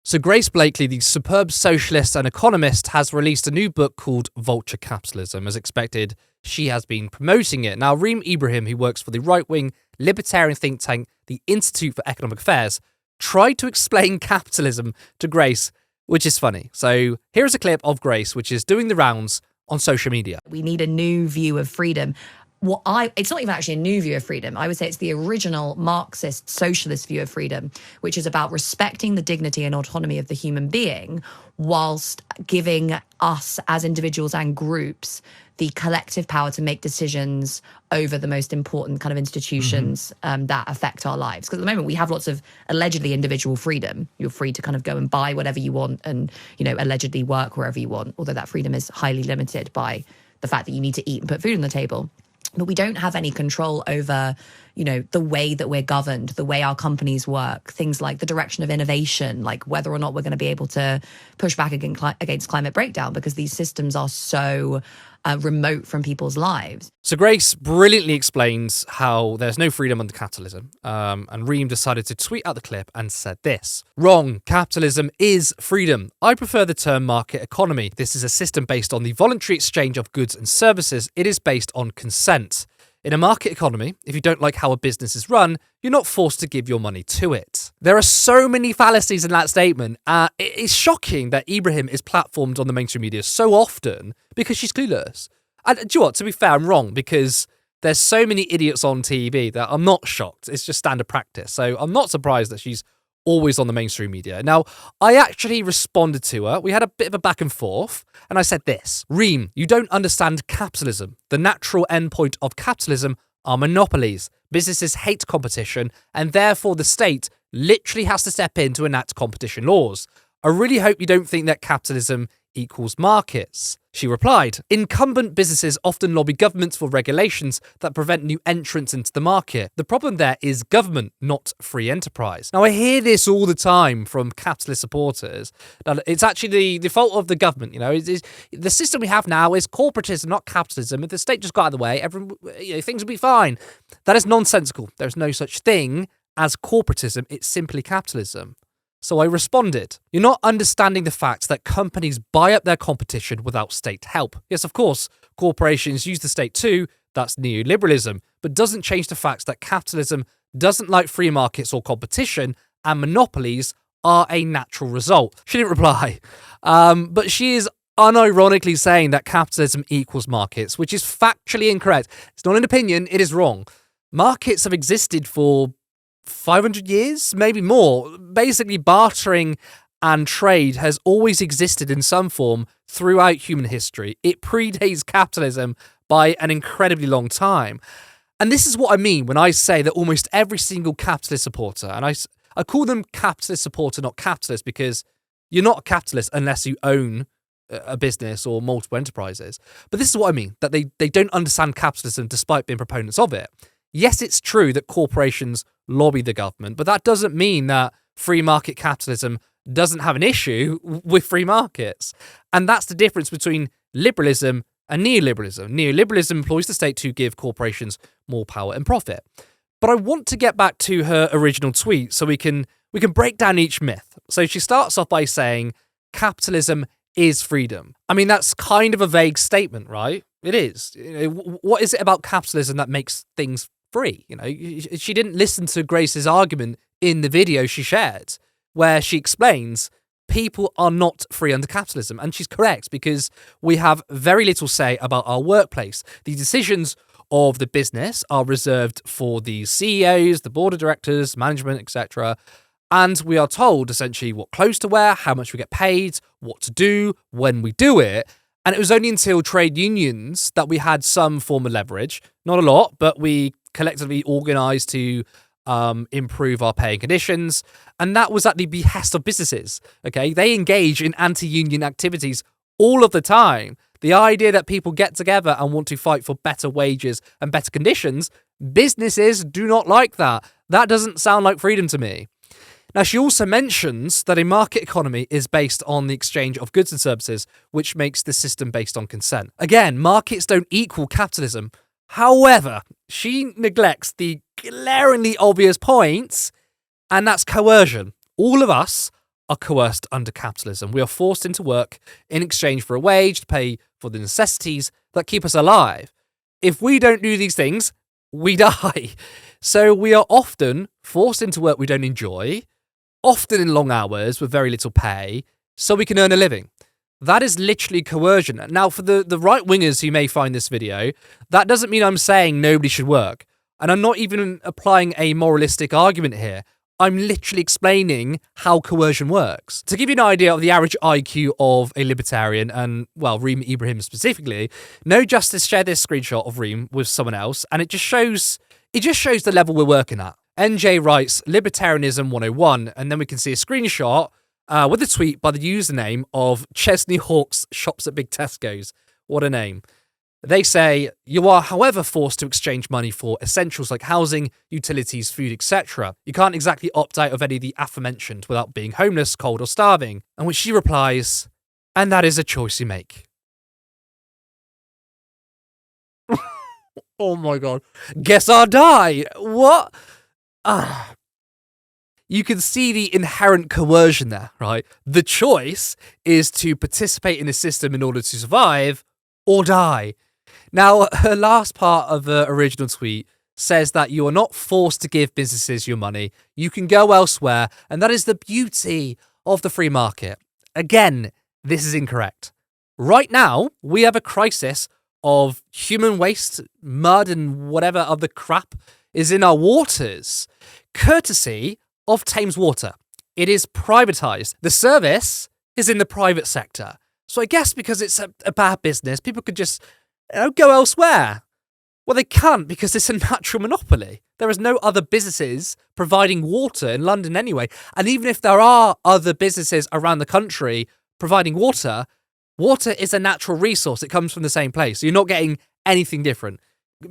So Grace Blakeley, the superb socialist and economist, has released a new book called Vulture Capitalism. As expected, she has been promoting it. Now, Reem Ibrahim, who works for the right-wing libertarian think tank, the Institute for Economic Affairs, tried to explain capitalism to Grace, which is funny. So here's a clip of Grace, which is doing the rounds on social media. We need a new view of freedom. It's not even actually a new view of freedom. I would say it's the original Marxist socialist view of freedom, which is about respecting the dignity and autonomy of the human being whilst giving us as individuals and groups the collective power to make decisions over the most important kind of institutions that affect our lives. Because at the moment we have lots of allegedly individual freedom. You're free to kind of go and buy whatever you want and, allegedly work wherever you want, although that freedom is highly limited by the fact that you need to eat and put food on the table. But we don't have any control over, the way that we're governed, the way our companies work, things like the direction of innovation, like whether or not we're going to be able to push back against climate breakdown, because these systems are so remote from people's lives. So Grace brilliantly explains how there's no freedom under capitalism. And Reem decided to tweet out the clip and said this: "Wrong. Capitalism is freedom. I prefer the term market economy. This is a system based on the voluntary exchange of goods and services. It is based on consent. In a market economy, if you don't like how a business is run, you're not forced to give your money to it." There are so many fallacies in that statement. It is shocking that Ibrahim is platformed on the mainstream media so often because she's clueless. And do you know what? To be fair, I'm wrong, because there's so many idiots on TV that I'm not shocked. It's just standard practice. So I'm not surprised that she's always on the mainstream media. Now, I actually responded to her. We had a bit of a back and forth, and I said this: "Reem, you don't understand capitalism. The natural endpoint of capitalism are monopolies. Businesses hate competition, and therefore the state literally has to step in to enact competition laws. I really hope you don't think that capitalism equals markets." She replied, "Incumbent businesses often lobby governments for regulations that prevent new entrants into the market. The problem there is government, not free enterprise." Now, I hear this all the time from capitalist supporters, that it's actually the fault of the government. The system we have now is corporatism, not capitalism. If the state just got out of the way, things would be fine. That is nonsensical. There's no such thing as corporatism. It's simply capitalism. So I responded, "You're not understanding the fact that companies buy up their competition without state help. Yes, of course, corporations use the state too. That's neoliberalism, but doesn't change the fact that capitalism doesn't like free markets or competition, and monopolies are a natural result." She didn't reply, but she is unironically saying that capitalism equals markets, which is factually incorrect. It's not an opinion, it is wrong. Markets have existed for 500 years, maybe more. Basically, bartering and trade has always existed in some form throughout human history. It predates capitalism by an incredibly long time. And this is what I mean when I say that almost every single capitalist supporter, and I call them capitalist supporter, not capitalist, because you're not a capitalist unless you own a business or multiple enterprises. But this is what I mean, that they don't understand capitalism despite being proponents of it. Yes, it's true that corporations lobby the government, but that doesn't mean that free market capitalism doesn't have an issue with free markets. And that's the difference between liberalism and neoliberalism. Neoliberalism employs the state to give corporations more power and profit. But I want to get back to her original tweet so we can break down each myth. So she starts off by saying capitalism is freedom. I mean, that's kind of a vague statement, right? It is. What is it about capitalism that makes things free? She didn't listen to Grace's argument in the video she shared, where she explains people are not free under capitalism. And she's correct, because we have very little say about our workplace. The decisions of the business are reserved for the CEOs, the board of directors, management, etc. And we are told essentially what clothes to wear, how much we get paid, what to do, when we do it. And it was only until trade unions that we had some form of leverage. Not a lot, but we collectively organised to improve our pay and conditions. And that was at the behest of businesses. Okay, they engage in anti-union activities all of the time. The idea that people get together and want to fight for better wages and better conditions, businesses do not like that. That doesn't sound like freedom to me. Now, she also mentions that a market economy is based on the exchange of goods and services, which makes the system based on consent. Again, markets don't equal capitalism. However, she neglects the glaringly obvious points, and that's coercion. All of us are coerced under capitalism. We are forced into work in exchange for a wage to pay for the necessities that keep us alive. If we don't do these things, we die. So we are often forced into work we don't enjoy, often in long hours with very little pay, so we can earn a living. That is literally coercion. Now, for the right-wingers who may find this video, that doesn't mean I'm saying nobody should work. And I'm not even applying a moralistic argument here. I'm literally explaining how coercion works. To give you an idea of the average IQ of a libertarian, and, well, Reem Ibrahim specifically, No Justice shared this screenshot of Reem with someone else, and it just shows the level we're working at. NJ writes, Libertarianism 101, and then we can see a screenshot with a tweet by the username of Chesney Hawks Shops at Big Tesco's. What a name. They say, you are, however, forced to exchange money for essentials like housing, utilities, food, etc. You can't exactly opt out of any of the aforementioned without being homeless, cold, or starving. And which she replies, and that is a choice you make. Oh my god. Guess I'll die. What? You can see the inherent coercion there, right? The choice is to participate in a system in order to survive or die. Now, her last part of the original tweet says that you are not forced to give businesses your money. You can go elsewhere, and that is the beauty of the free market. Again, this is incorrect. Right now, we have a crisis of human waste, mud, and whatever other crap is in our waters, courtesy of Thames Water. It is privatised. The service is in the private sector. So I guess because it's a bad business, people could just go elsewhere. Well, they can't because it's a natural monopoly. There is no other businesses providing water in London anyway. And even if there are other businesses around the country providing water, water is a natural resource. It comes from the same place. So you're not getting anything different.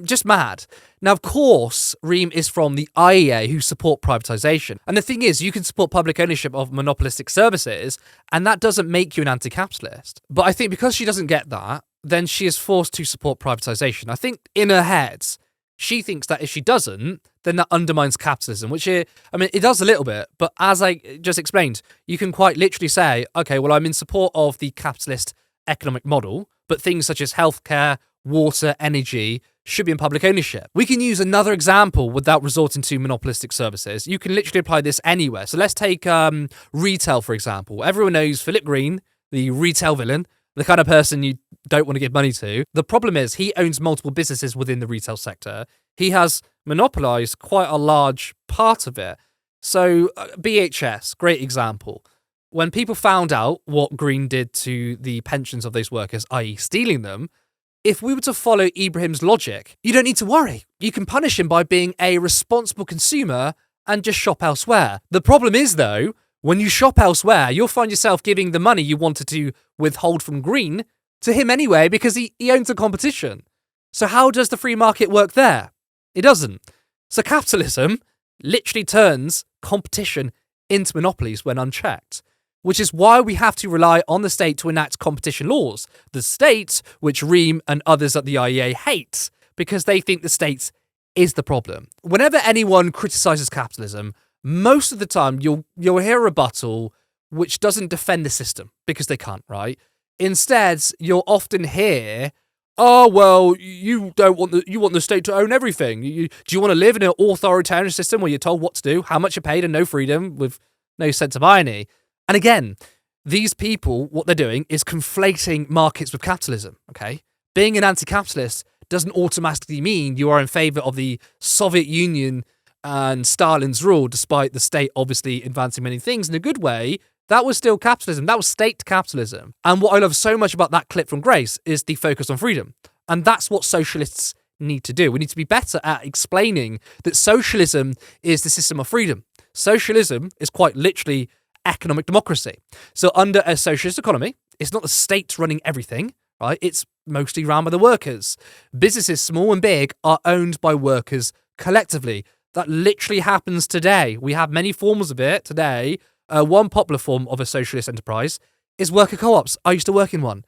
Just mad. Now, of course, Reem is from the IEA, who support privatisation. And the thing is, you can support public ownership of monopolistic services, and that doesn't make you an anti-capitalist. But I think because she doesn't get that, then she is forced to support privatisation. I think in her head, she thinks that if she doesn't, then that undermines capitalism, which it does a little bit. But as I just explained, you can quite literally say, okay, well, I'm in support of the capitalist economic model, but things such as healthcare, water, energy should be in public ownership. We can use another example without resorting to monopolistic services. You can literally apply this anywhere. So let's take retail, for example. Everyone knows Philip Green, the retail villain, the kind of person you don't want to give money to. The problem is he owns multiple businesses within the retail sector. He has monopolised quite a large part of it. So BHS, great example. When people found out what Green did to the pensions of those workers, i.e. stealing them, if we were to follow Ibrahim's logic, you don't need to worry. You can punish him by being a responsible consumer and just shop elsewhere. The problem is, though, when you shop elsewhere, you'll find yourself giving the money you wanted to withhold from Green to him anyway because he owns the competition. So how does the free market work there? It doesn't. So capitalism literally turns competition into monopolies when unchecked, which is why we have to rely on the state to enact competition laws. The state, which Reem and others at the IEA hate, because they think the state is the problem. Whenever anyone criticises capitalism, most of the time you'll hear a rebuttal which doesn't defend the system, because they can't, right? Instead, you'll often hear, oh, well, you want the state to own everything. Do you want to live in an authoritarian system where you're told what to do, how much you're paid, and no freedom with no sense of irony? And again, these people, what they're doing is conflating markets with capitalism, okay? Being an anti-capitalist doesn't automatically mean you are in favour of the Soviet Union and Stalin's rule, despite the state obviously advancing many things in a good way. That was still capitalism. That was state capitalism. And what I love so much about that clip from Grace is the focus on freedom. And that's what socialists need to do. We need to be better at explaining that socialism is the system of freedom. Socialism is quite literally economic democracy. So under a socialist economy, it's not the state running everything, right? It's mostly run by the workers. Businesses, small and big, are owned by workers collectively. That literally happens today. We have many forms of it today. One popular form of a socialist enterprise is worker co-ops. I used to work in one.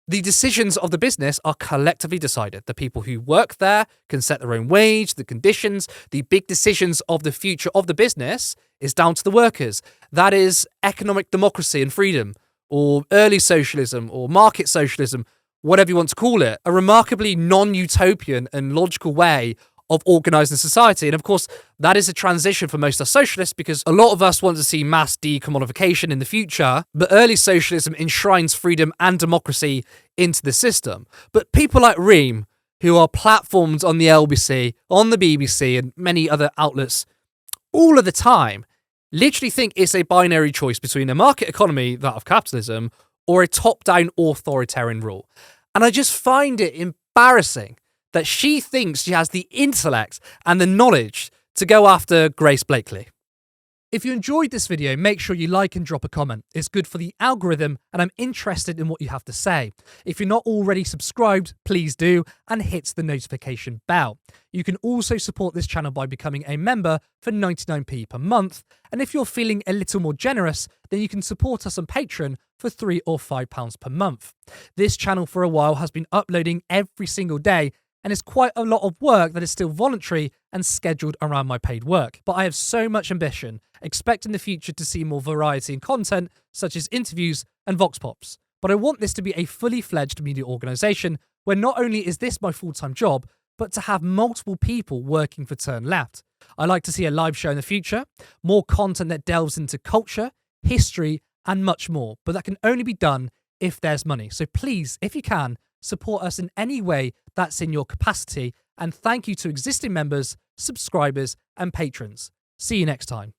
The decisions of the business are collectively decided. The people who work there can set their own wage, the conditions, the big decisions of the future of the business is down to the workers. That is economic democracy and freedom, or early socialism, or market socialism, whatever you want to call it. A remarkably non-utopian and logical way of organising society. And of course, that is a transition for most of us socialists, because a lot of us want to see mass decommodification in the future, but early socialism enshrines freedom and democracy into the system. But people like Reem, who are platformed on the LBC, on the BBC, and many other outlets all of the time, literally think it's a binary choice between a market economy, that of capitalism, or a top-down authoritarian rule. And I just find it embarrassing that she thinks she has the intellect and the knowledge to go after Grace Blakeley. If you enjoyed this video, make sure you like and drop a comment. It's good for the algorithm, and I'm interested in what you have to say. If you're not already subscribed, please do, and hit the notification bell. You can also support this channel by becoming a member for 99p per month, and if you're feeling a little more generous, then you can support us on Patreon for £3 or £5 per month. This channel for a while has been uploading every single day, and it's quite a lot of work that is still voluntary and scheduled around my paid work. But I have so much ambition, expect in the future to see more variety in content, such as interviews and Vox Pops. But I want this to be a fully fledged media organisation where not only is this my full-time job, but to have multiple people working for Turn Left. I like to see a live show in the future, more content that delves into culture, history, and much more. But that can only be done if there's money. So please, if you can, support us in any way that's in your capacity. And thank you to existing members, subscribers, and patrons. See you next time.